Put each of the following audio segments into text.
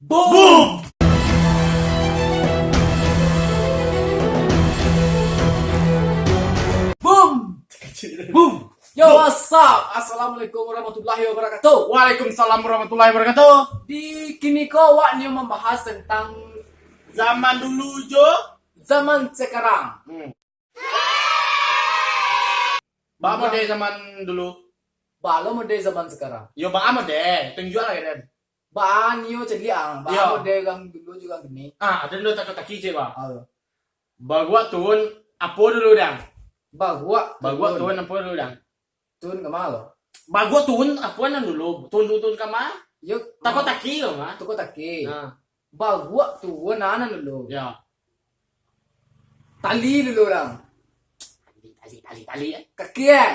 Boom! Boom! Boom! Yo, what's up? Assalamualaikum warahmatullahi wabarakatuh. Waalaikumsalam warahmatullahi wabarakatuh. Di kini kau waknya membahas tentang Zaman dulu Jo. zaman sekarang. Ba mo deh zaman dulu. Balo mo deh zaman sekarang. Yo ba mo deh. Tunjuk lagi deh. Baan yo celiang. Yo. Balo deh gang dulu juga gini. Ah, ada dulu tak taki je ba. Ayo. Bagua turun apa dulu dang. Bagua. Bagua turun apa dulu dang. Tun kemalo. Bagua turun apa nang dulu. Turun kama. Yo. Tako taki lo ma. Tuko taki. Ah, Bagua tuh nana dulu. ya. Tali dulu orang. Tali eh. Kaki eh.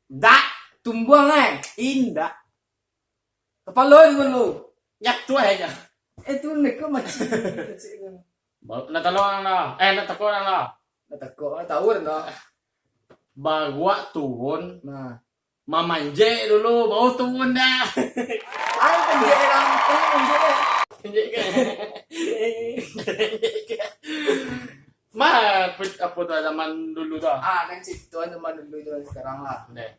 Da Tumbuang eh. indah. Kepala dulu. Nyak tu aja. Itu neko macam. Na talong na. Na tako na. Natako, tahu dah. Bagua turun. Nah, Mamanje dulu mau turun dah. ay penjerang, penjerang. Mah apa tuh zaman dulu tuh? Ah, kan situ teman dulu itu sekarang lah. Deh.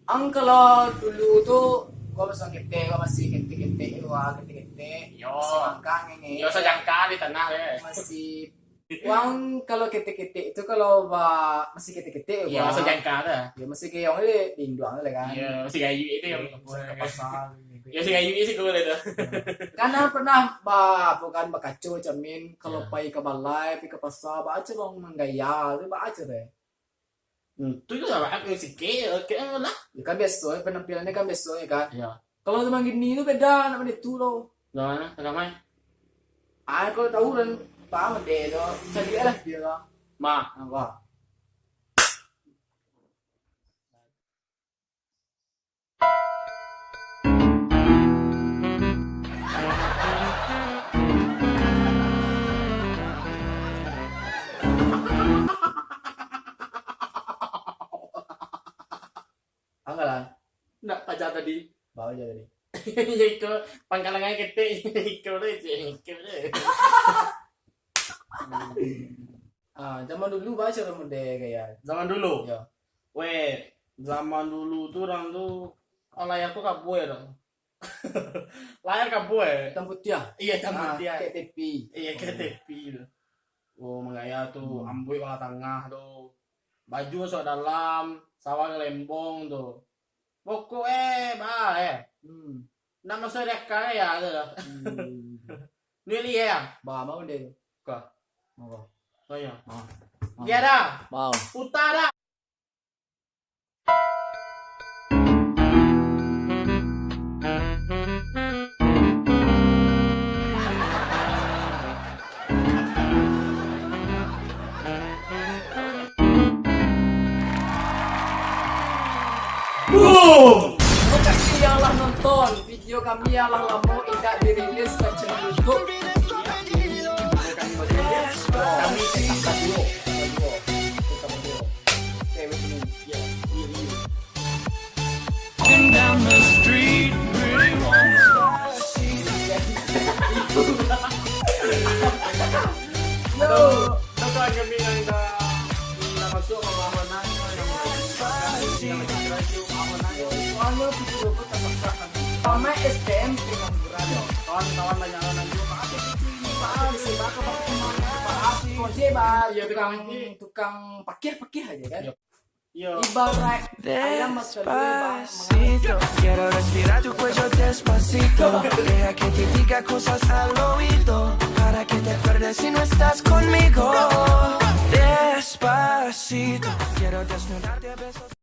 Ang kalau dulu tuh gua masih kente, wah kente, Yo. masih mangkang ini. Yo sajangka di tanah deh. Masih uang kalau kete itu kalau masih kete Yo sajangka dah. ya masih kayak yang ini dinduang lah kan. Yo si gayu itu yang Ke pasar gitu. Yo si gayu itu gue itu. Karena pernah bukan bakaco cermin kalau pai ke balai, pai ke pasar, baca bang menggaya, itu baca deh. Itu juga apa si kayak lah. Ya kan biasa, penampilannya kan biasa ya kan. Yo. Kalau zaman gini itu beda, namanya itu loh. Mana? Ramai. Ah, kalau tawuran, paham deh loh. Cari lah dia lah. Ma. Apa? Enggak lah, Nggak pacar tadi. bawa aja tadi. Itu pangkalangan kete itu deh. Ah, zaman dulu baca orang deh kayak. Zaman dulu. Ya. Weh, zaman dulu tuh orang tuh layar tuh kabur dong. Layar kabur. Hitam putih ya? Iya, campur dia. Kayak TV. Iya, kayak TV tuh. Oh, menggaya tuh, ambuy wala tengah tuh. Baju sok dalam, sawah lembong tuh. Pokoknya, Hmm. nama saya reka ya tuh. Nili ya. Bah, mau deh. Kok? Mau. Oh iya. Mau. Dia dah. Mau. Utara. Boom! Terima kasih yang telah nonton video kami yang telah lama tidak dirilis ke channel YouTube. Kami kita dulu. Walking down the street, pretty woman. Yo, Nakain kami ng nakasok ang mga nanyo yung soalnya video ko tasaksak kami. Pama STM dengan berada. kawan-kawan banyak orang nanyo. Pak, si baka pa Pak, kunci ba, ya tukang parkir aja kan. Yo. Ibarat ayam mas kedua Despacito, quiero respirar tu cuello despacito. Deja que te diga cosas al oído, para que te acuerdes si no estás conmigo. Despacito, quiero desnudarte a besos.